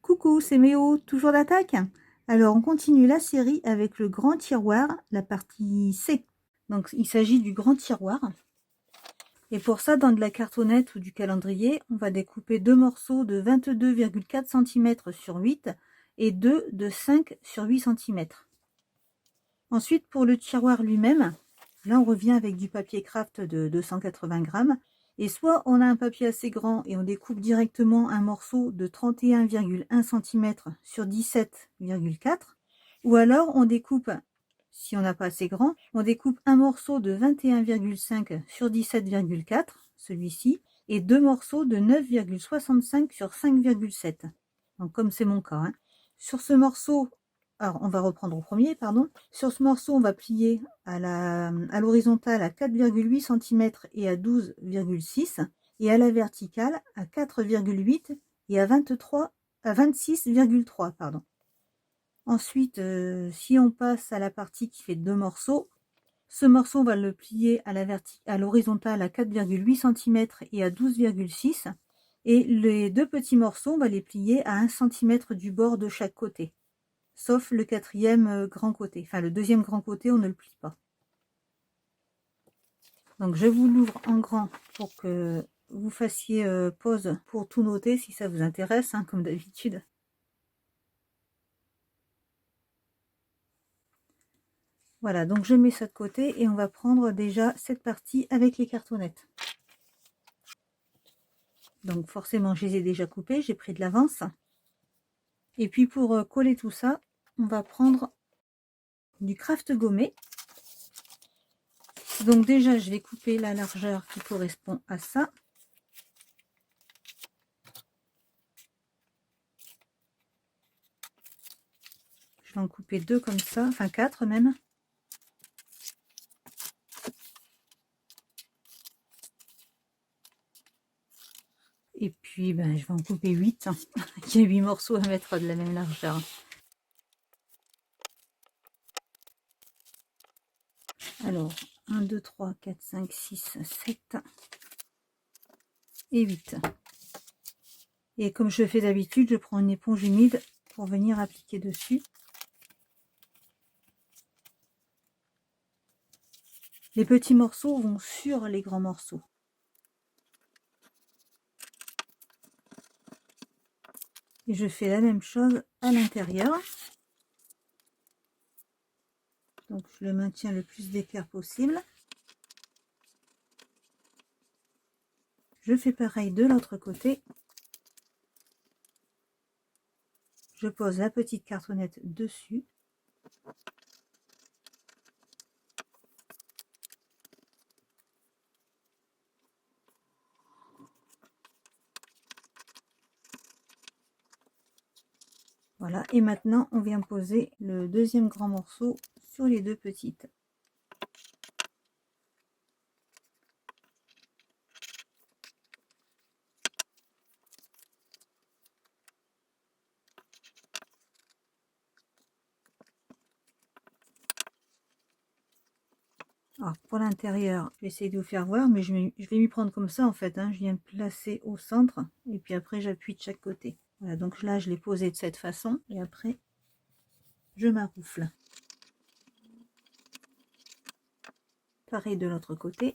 Coucou, c'est Méo, toujours d'attaque? Alors on continue la série avec le grand tiroir, la partie C. Donc il s'agit du grand tiroir. Et pour ça, dans de la cartonnette ou du calendrier, on va découper deux morceaux de 22,4 cm sur 8 et deux de 5 sur 8 cm. Ensuite, pour le tiroir lui-même, là on revient avec du papier craft de 280 grammes. Et soit on a un papier assez grand et on découpe directement un morceau de 31,1 cm sur 17,4, ou alors on découpe, si on n'a pas assez grand, on découpe un morceau de 21,5 sur 17,4, celui-ci, et deux morceaux de 9,65 sur 5,7. Donc comme c'est mon cas, hein. Sur ce morceau, alors on va reprendre au premier, pardon. Sur ce morceau, on va plier à l'horizontale à 4,8 cm et à 12,6, et à la verticale à 4,8 et à 26,3, pardon. Ensuite, si on passe à la partie qui fait deux morceaux, ce morceau on va le plier à l'horizontale à 4,8 cm et à 12,6, et les deux petits morceaux on va les plier à 1 cm du bord de chaque côté. Sauf le quatrième grand côté. Enfin, le deuxième grand côté, on ne le plie pas. Donc, je vous l'ouvre en grand pour que vous fassiez pause pour tout noter si ça vous intéresse, hein, comme d'habitude. Voilà, donc je mets ça de côté et on va prendre déjà cette partie avec les cartonnettes. Donc, forcément, je les ai déjà coupées, j'ai pris de l'avance. Et puis, pour coller tout ça, on va prendre du craft gommé. Donc déjà, je vais couper la largeur qui correspond à ça. Je vais en couper deux comme ça, enfin 4 même. Et puis, ben, je vais en couper 8. Hein. Il y a 8 morceaux à mettre de la même largeur. Alors, 1, 2, 3, 4, 5, 6, 7 et 8. Et comme je fais d'habitude, je prends une éponge humide pour venir appliquer dessus. Les petits morceaux vont sur les grands morceaux. Et je fais la même chose à l'intérieur. Donc je le maintiens le plus d'écart possible. Je fais pareil de l'autre côté. Je pose la petite cartonnette dessus. Voilà, et maintenant on vient poser le deuxième grand morceau sur les deux petites. Alors pour l'intérieur, je vais essayer de vous faire voir, mais je vais m'y prendre comme ça en fait. Hein. Je viens placer au centre et puis après j'appuie de chaque côté. Voilà, donc là je l'ai posé de cette façon et après je maroufle. Pareil de l'autre côté.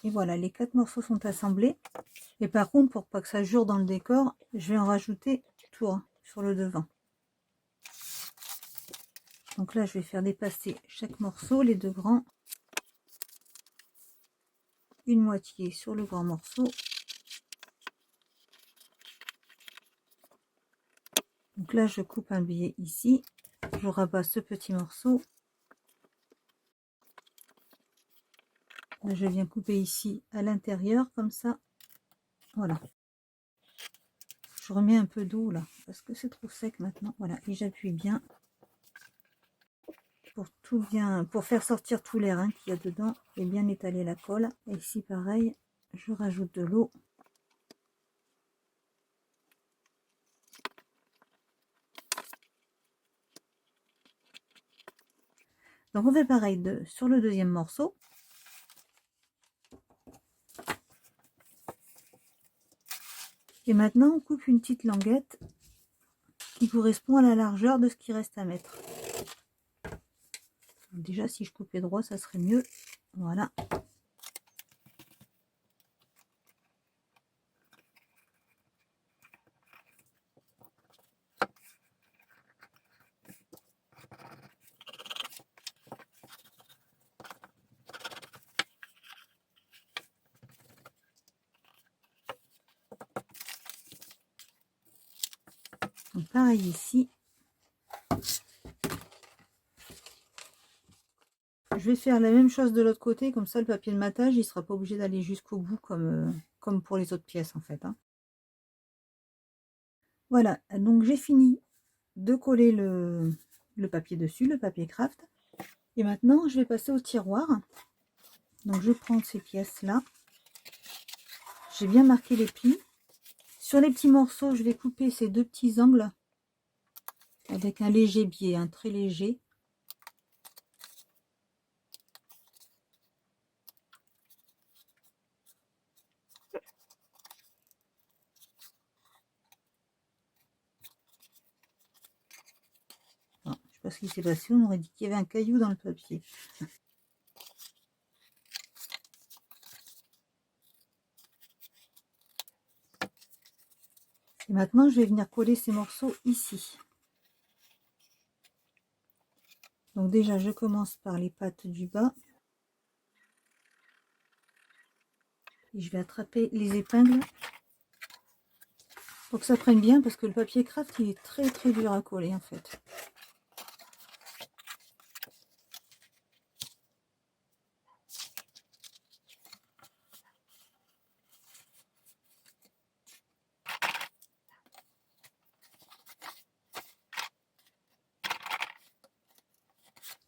Et voilà, les 4 morceaux sont assemblés. Et par contre, pour pas que ça jure dans le décor, je vais en rajouter tout sur le devant. Donc là, je vais faire dépasser chaque morceau, les deux grands. Une moitié sur le grand morceau. Donc là, je coupe un billet ici. Je rabats ce petit morceau. Là, je viens couper ici à l'intérieur, comme ça. Voilà. Je remets un peu d'eau là, parce que c'est trop sec maintenant. Voilà, et j'appuie bien. Pour faire sortir tout l'air qu'il y a dedans et bien étaler la colle. Et ici pareil, je rajoute de l'eau. Donc on fait pareil sur le deuxième morceau. Et maintenant on coupe une petite languette qui correspond à la largeur de ce qui reste à mettre. Donc déjà si je coupais droit ça serait mieux. Voilà. Donc pareil ici. Je vais faire la même chose de l'autre côté, comme ça le papier de matage il sera pas obligé d'aller jusqu'au bout comme pour les autres pièces en fait. Hein. Voilà, donc j'ai fini de coller le papier dessus, le papier craft. Et maintenant je vais passer au tiroir. Donc je prends ces pièces là. J'ai bien marqué les plis. Sur les petits morceaux, je vais couper ces deux petits angles avec un léger biais, un très léger. Non, je sais pas ce qui s'est passé, on aurait dit qu'il y avait un caillou dans le papier. Et maintenant, je vais venir coller ces morceaux ici. Donc déjà, je commence par les pattes du bas. Et je vais attraper les épingles pour que ça prenne bien parce que le papier craft, il est très très dur à coller en fait.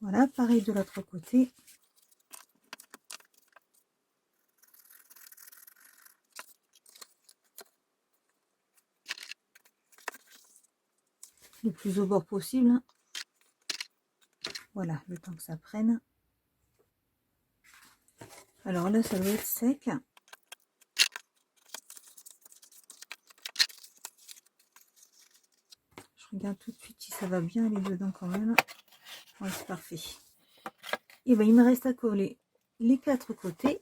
Voilà, pareil de l'autre côté. Le plus au bord possible. Hein. Voilà, le temps que ça prenne. Alors là, ça doit être sec. Je regarde tout de suite si ça va bien aller dedans quand même. Ouais, c'est parfait. Et ben il me reste à coller les quatre côtés.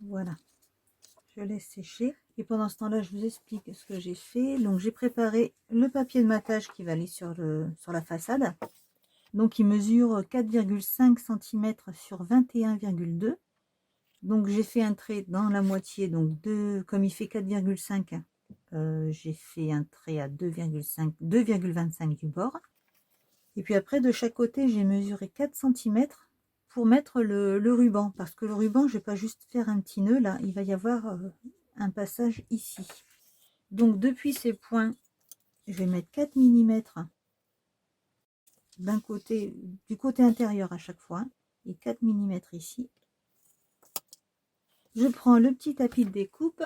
Voilà, je laisse sécher. Et pendant ce temps-là, je vous explique ce que j'ai fait. Donc j'ai préparé le papier de matage qui va aller sur la façade. Donc il mesure 4,5 cm sur 21,2. Donc j'ai fait un trait dans la moitié, donc comme il fait 4,5, j'ai fait un trait à 2,25 du bord. Et puis après de chaque côté j'ai mesuré 4 cm pour mettre le ruban, parce que le ruban je vais pas juste faire un petit nœud là, il va y avoir un passage ici. Donc depuis ces points je vais mettre 4 mm d'un côté, du côté intérieur à chaque fois, et 4 mm ici. Je prends le petit tapis de découpe,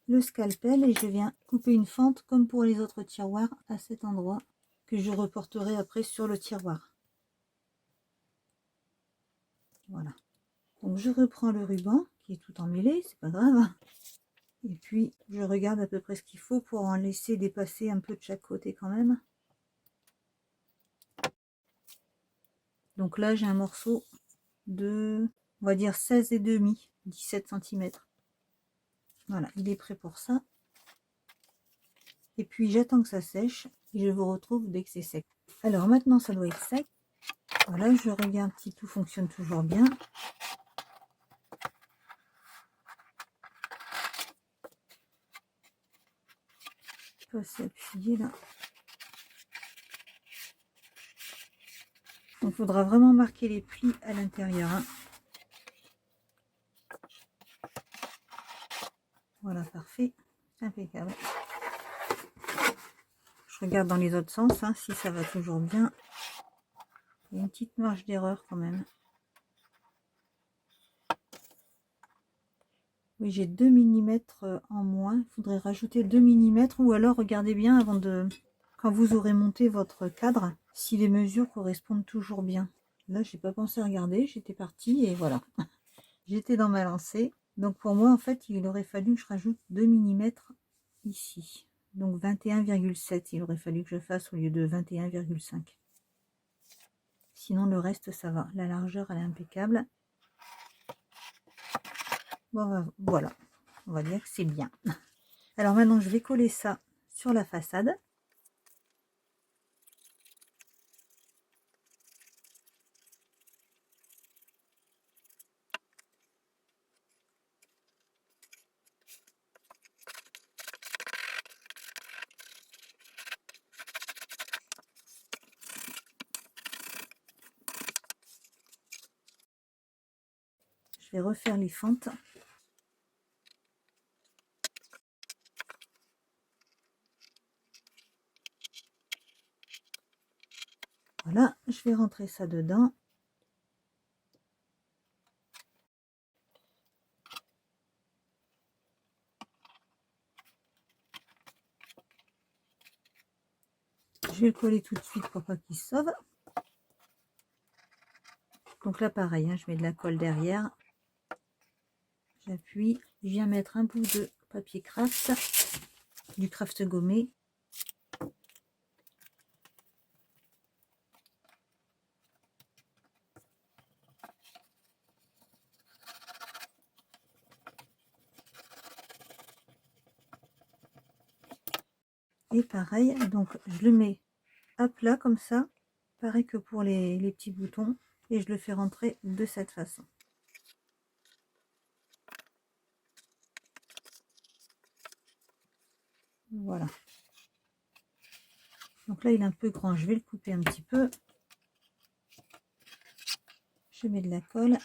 le scalpel, et je viens couper une fente comme pour les autres tiroirs à cet endroit que je reporterai après sur le tiroir. Voilà. Donc je reprends le ruban qui est tout emmêlé, c'est pas grave. Et puis je regarde à peu près ce qu'il faut pour en laisser dépasser un peu de chaque côté quand même. Donc là j'ai un morceau de, on va dire 16,5, 17 cm. Voilà, il est prêt pour ça. Et puis j'attends que ça sèche et je vous retrouve dès que c'est sec. Alors maintenant ça doit être sec. Voilà, je regarde si tout fonctionne toujours bien. Je peux s'appuyer là. Donc il faudra vraiment marquer les plis à l'intérieur. Hein. Voilà, parfait. Impeccable. Je regarde dans les autres sens, hein, si ça va toujours bien. Il y a une petite marge d'erreur quand même. Oui, j'ai 2 mm en moins. Il faudrait rajouter 2 mm ou alors regardez bien avant de... Quand vous aurez monté votre cadre, si les mesures correspondent toujours bien. Là, j'ai pas pensé à regarder, j'étais partie et voilà. J'étais dans ma lancée. Donc pour moi, en fait, il aurait fallu que je rajoute 2 mm ici. Donc 21,7, il aurait fallu que je fasse au lieu de 21,5. Sinon, le reste, ça va. La largeur, elle est impeccable. Bon, voilà. On va dire que c'est bien. Alors maintenant, je vais coller ça sur la façade. Je vais refaire les fentes. Voilà, je vais rentrer ça dedans. Je vais le coller tout de suite pour pas qu'il se sauve. Donc là, pareil, hein, je mets de la colle derrière. J'appuie. Je viens mettre un bout de papier craft, du craft gommé. Et pareil, donc je le mets à plat comme ça. Pareil que pour les petits boutons. Et je le fais rentrer de cette façon. Voilà. Donc là, il est un peu grand. Je vais le couper un petit peu. Je mets de la colle.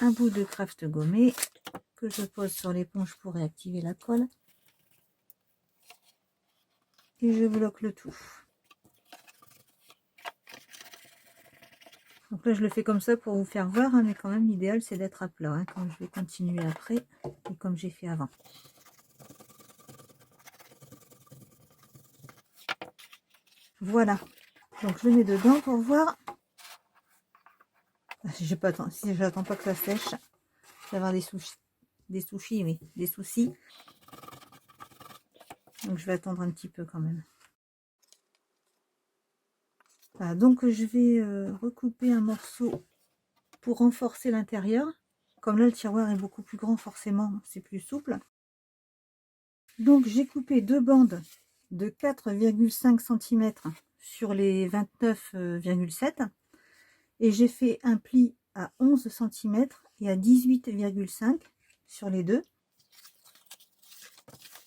Un bout de craft gommé que je pose sur l'éponge pour réactiver la colle. Et je bloque le tout. Donc là, je le fais comme ça pour vous faire voir, hein, mais quand même, l'idéal, c'est d'être à plat, hein, quand je vais continuer après, et comme j'ai fait avant. Voilà. Donc, je le mets dedans pour voir. J'ai pas attends, si j'attends pas que ça sèche, je vais avoir des soucis, oui, des soucis. Donc, je vais attendre un petit peu quand même. Voilà, donc, je vais recouper un morceau pour renforcer l'intérieur. Comme là, le tiroir est beaucoup plus grand, forcément, c'est plus souple. Donc, j'ai coupé deux bandes de 4,5 cm sur les 29,7 et j'ai fait un pli à 11 cm et à 18,5 sur les deux.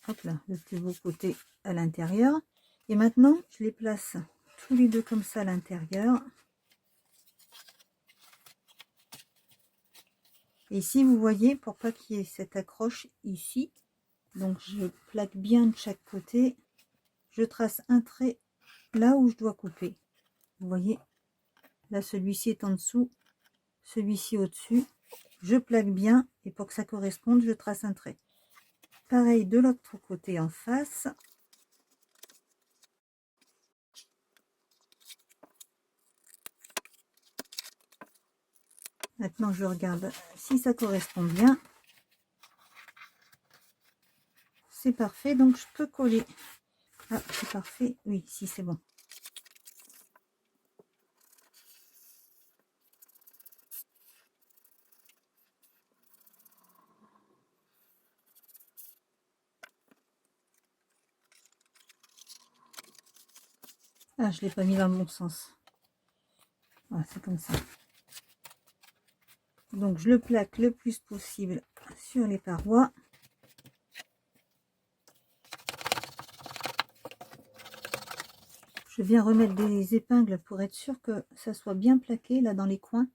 Hop là, le plus beau côté à l'intérieur. Et maintenant, je les place tous les deux comme ça à l'intérieur. Et ici, vous voyez, pour pas qu'il y ait cette accroche ici, donc je plaque bien de chaque côté. Je trace un trait là où je dois couper. Vous voyez, là, celui-ci est en dessous, celui-ci au-dessus. Je plaque bien et pour que ça corresponde, je trace un trait. Pareil de l'autre côté en face. Maintenant, je regarde si ça correspond bien. C'est parfait, donc je peux coller. Ah, c'est parfait. Oui, si c'est bon. Ah, je l'ai pas mis dans le bon sens. Voilà, c'est comme ça. Donc, je le plaque le plus possible sur les parois. Je viens remettre des épingles pour être sûr que ça soit bien plaqué là dans les coins.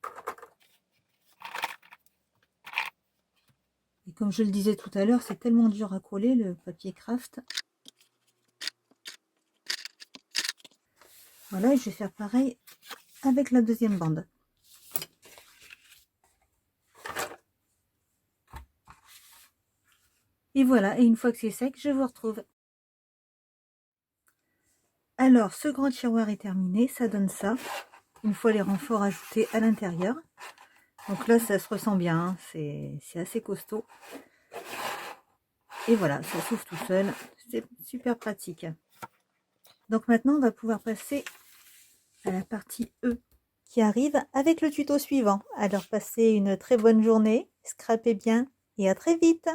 Et comme je le disais tout à l'heure, c'est tellement dur à coller le papier craft. Voilà, et je vais faire pareil avec la deuxième bande. Et voilà, et une fois que c'est sec, je vous retrouve. Alors, ce grand tiroir est terminé, ça donne ça. Une fois les renforts ajoutés à l'intérieur. Donc là, ça se ressent bien, hein, c'est assez costaud. Et voilà, ça s'ouvre tout seul, c'est super pratique. Donc maintenant, on va pouvoir passer à la partie E qui arrive avec le tuto suivant. Alors passez une très bonne journée, scrapez bien et à très vite.